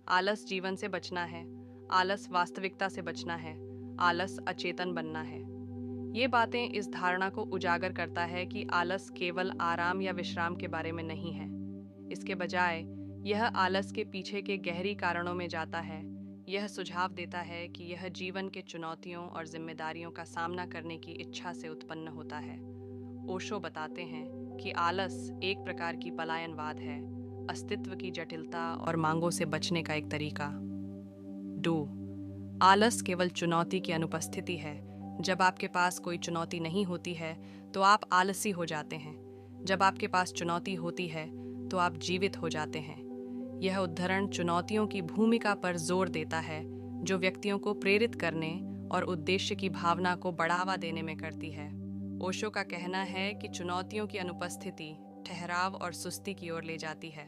आलस जीवन से बचना है, आलस वास्तविकता से बचना है, आलस अचेतन बनना है। ये बातें इस धारणा को उजागर करता है कि आलस केवल आराम या विश्राम के बारे में नहीं है। इसके बजाय यह आलस के पीछे के गहरी कारणों में जाता है। यह सुझाव देता है कि यह जीवन के चुनौतियों और जिम्मेदारियों का सामना करने की इच्छा से उत्पन्न होता है। ओशो बताते हैं कि आलस एक प्रकार की पलायनवाद है, अस्तित्व की जटिलता और मांगों से बचने का एक तरीका। डू आलस केवल चुनौती की अनुपस्थिति है। जब आपके पास कोई चुनौती नहीं होती है तो आप आलसी हो जाते हैं। जब आपके पास चुनौती होती है तो आप जीवित हो जाते हैं। यह उद्धरण चुनौतियों की भूमिका पर जोर देता है, जो व्यक्तियों को प्रेरित करने और उद्देश्य की भावना को बढ़ावा देने में करती है। ओशो का कहना है कि चुनौतियों की अनुपस्थिति ठहराव और सुस्ती की ओर ले जाती है,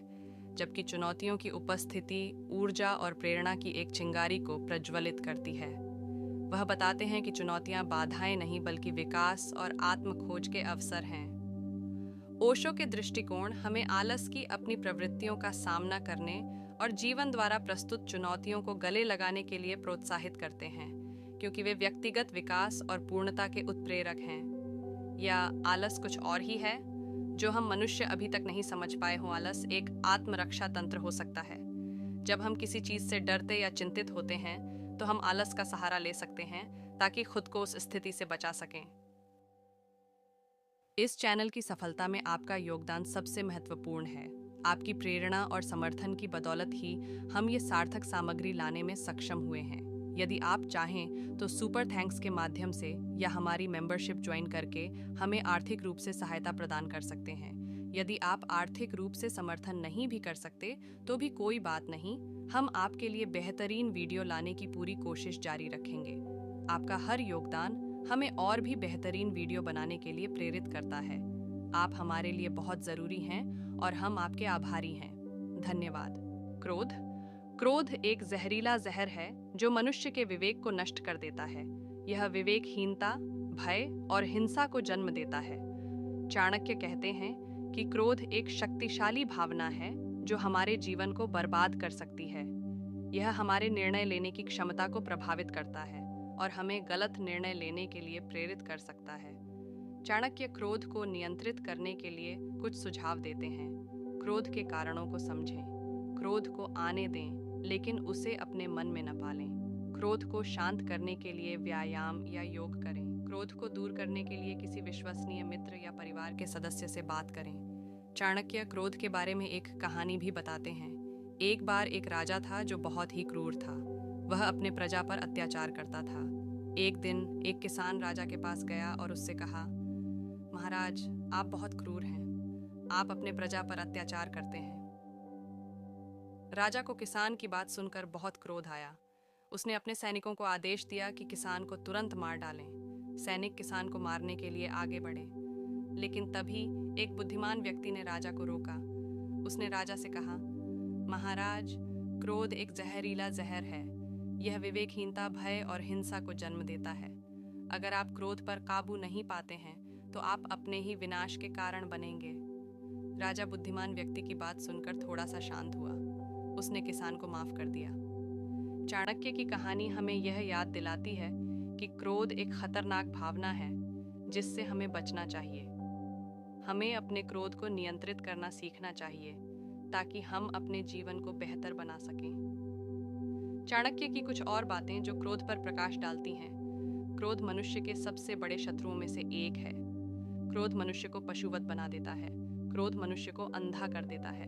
जबकि चुनौतियों की उपस्थिति ऊर्जा और प्रेरणा की एक चिंगारी को प्रज्वलित करती है। वह बताते हैं कि चुनौतियां बाधाएं नहीं बल्कि विकास और आत्मखोज के अवसर हैं। ओशो के दृष्टिकोण हमें आलस की अपनी प्रवृत्तियों का सामना करने और जीवन द्वारा प्रस्तुत चुनौतियों को गले लगाने के लिए प्रोत्साहित करते हैं, क्योंकि वे व्यक्तिगत विकास और पूर्णता के उत्प्रेरक हैं। या आलस कुछ और ही है जो हम मनुष्य अभी तक नहीं समझ पाए हों। आलस एक आत्मरक्षा तंत्र हो सकता है। जब हम किसी चीज से डरते या चिंतित होते हैं तो हम आलस का सहारा ले सकते हैं ताकि खुद को उस स्थिति से बचा सकें। इस चैनल की सफलता में आपका योगदान सबसे महत्वपूर्ण है। आपकी प्रेरणा और समर्थन की बदौलत ही हम ये सार्थक सामग्री लाने में सक्षम हुए हैं। यदि आप चाहें तो सुपर थैंक्स के माध्यम से या हमारी मेंबरशिप ज्वाइन करके हमें आर्थिक रूप से सहायता प्रदान कर सकते हैं। यदि आप आर्थिक रूप से समर्थन नहीं भी कर सकते तो भी कोई बात नहीं, हम आपके लिए बेहतरीन वीडियो लाने की पूरी कोशिश जारी रखेंगे। आपका हर योगदान हमें और भी बेहतरीन वीडियो बनाने के लिए प्रेरित करता है। आप हमारे लिए बहुत ज़रूरी हैं और हम आपके आभारी हैं। धन्यवाद। क्रोध क्रोध एक जहरीला जहर है जो मनुष्य के विवेक को नष्ट कर देता है। यह विवेकहीनता, भय और हिंसा को जन्म देता है। चाणक्य कहते हैं कि क्रोध एक शक्तिशाली भावना है जो हमारे जीवन को बर्बाद कर सकती है। यह हमारे निर्णय लेने की क्षमता को प्रभावित करता है और हमें गलत निर्णय लेने के लिए प्रेरित कर सकता है। चाणक्य क्रोध को नियंत्रित करने के लिए कुछ सुझाव देते हैं। क्रोध के कारणों को समझें। क्रोध को आने दें, लेकिन उसे अपने मन में न पालें। क्रोध को शांत करने के लिए व्यायाम या योग करें। क्रोध को दूर करने के लिए किसी विश्वसनीय मित्र या परिवार के सदस्य से बात करें। चाणक्य क्रोध के बारे में एक कहानी भी बताते हैं। एक बार एक राजा था जो बहुत ही क्रूर था। वह अपने प्रजा पर अत्याचार करता था। एक दिन एक किसान राजा के पास गया और उससे कहा, महाराज, आप बहुत क्रूर हैं। आप अपने प्रजा पर अत्याचार करते हैं। राजा को किसान की बात सुनकर बहुत क्रोध आया। उसने अपने सैनिकों को आदेश दिया कि किसान को तुरंत मार डालें। सैनिक किसान को मारने के लिए आगे बढ़े, लेकिन तभी एक बुद्धिमान व्यक्ति ने राजा को रोका। उसने राजा से कहा, महाराज, क्रोध एक जहरीला जहर है। यह विवेकहीनता, भय और हिंसा को जन्म देता है। अगर आप क्रोध पर काबू नहीं पाते हैं तो आप अपने ही विनाश के कारण बनेंगे। राजा बुद्धिमान व्यक्ति की बात सुनकर थोड़ा सा शांत हुआ। उसने किसान को माफ कर दिया। चाणक्य की कहानी हमें यह याद दिलाती है कि क्रोध एक खतरनाक भावना है जिससे हमें बचना चाहिए। हमें अपने क्रोध को नियंत्रित करना सीखना चाहिए ताकि हम अपने जीवन को बेहतर बना सकें। चाणक्य की कुछ और बातें जो क्रोध पर प्रकाश डालती हैं। क्रोध मनुष्य के सबसे बड़े शत्रुओं में से एक है। क्रोध मनुष्य को पशुवत बना देता है। क्रोध मनुष्य को अंधा कर देता है।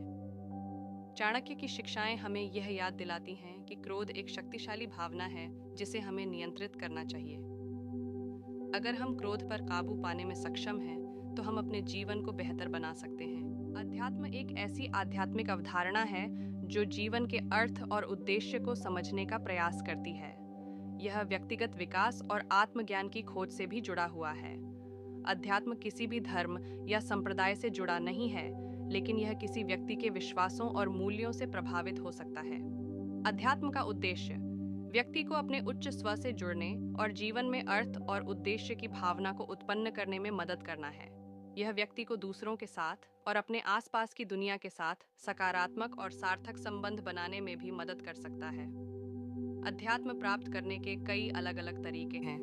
चाणक्य की शिक्षाएं हमें यह याद दिलाती हैं कि क्रोध एक शक्तिशाली भावना है जिसे हमें नियंत्रित करना चाहिए। अगर हम क्रोध पर काबू पाने में सक्षम हैं तो हम अपने जीवन को बेहतर बना सकते हैं। अध्यात्म एक ऐसी आध्यात्मिक अवधारणा है जो जीवन के अर्थ और उद्देश्य को समझने का प्रयास करती है। यह व्यक्तिगत विकास और आत्मज्ञान की खोज से भी जुड़ा हुआ है। अध्यात्म किसी भी धर्म या संप्रदाय से जुड़ा नहीं है, लेकिन यह किसी व्यक्ति के विश्वासों और मूल्यों से प्रभावित हो सकता है। अध्यात्म का उद्देश्य व्यक्ति को अपने उच्च स्व से जुड़ने और जीवन में अर्थ और उद्देश्य की भावना को उत्पन्न करने में मदद करना है। यह व्यक्ति को दूसरों के साथ और अपने आसपास की दुनिया के साथ सकारात्मक और सार्थक संबंध बनाने में भी मदद कर सकता है। अध्यात्म प्राप्त करने के कई अलग अलग तरीके हैं।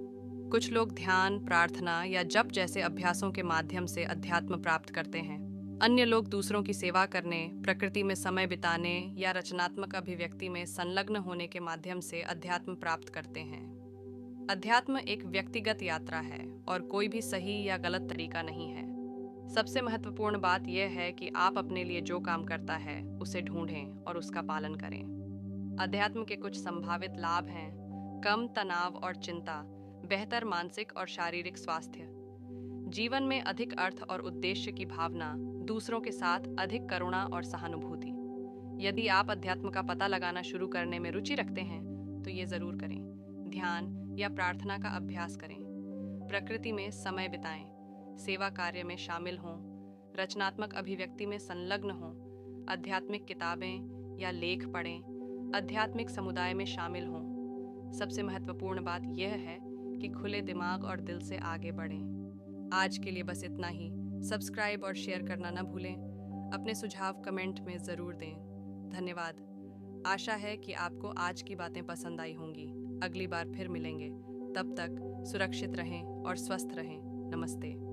कुछ लोग ध्यान, प्रार्थना या जप जैसे अभ्यासों के माध्यम से अध्यात्म प्राप्त करते हैं। अन्य लोग दूसरों की सेवा करने, प्रकृति में समय बिताने या रचनात्मक अभिव्यक्ति में संलग्न होने के माध्यम से अध्यात्म प्राप्त करते हैं। अध्यात्म एक व्यक्तिगत यात्रा है और कोई भी सही या गलत तरीका नहीं है। सबसे महत्वपूर्ण बात यह है कि आप अपने लिए जो काम करता है उसे ढूंढें और उसका पालन करें। अध्यात्म के कुछ संभावित लाभ हैं: कम तनाव और चिंता, बेहतर मानसिक और शारीरिक स्वास्थ्य, जीवन में अधिक अर्थ और उद्देश्य की भावना, दूसरों के साथ अधिक करुणा और सहानुभूति। यदि आप अध्यात्म का पता लगाना शुरू करने में रुचि रखते हैं तो ये जरूर करें। ध्यान या प्रार्थना का अभ्यास करें, प्रकृति में समय बिताएं, सेवा कार्य में शामिल हों, रचनात्मक अभिव्यक्ति में संलग्न हों, आध्यात्मिक किताबें या लेख पढ़ें, आध्यात्मिक समुदाय में शामिल हों। सबसे महत्वपूर्ण बात यह है कि खुले दिमाग और दिल से आगे बढ़ें। आज के लिए बस इतना ही। सब्सक्राइब और शेयर करना ना भूलें। अपने सुझाव कमेंट में ज़रूर दें। धन्यवाद। आशा है कि आपको आज की बातें पसंद आई होंगी। अगली बार फिर मिलेंगे। तब तक सुरक्षित रहें और स्वस्थ रहें। नमस्ते।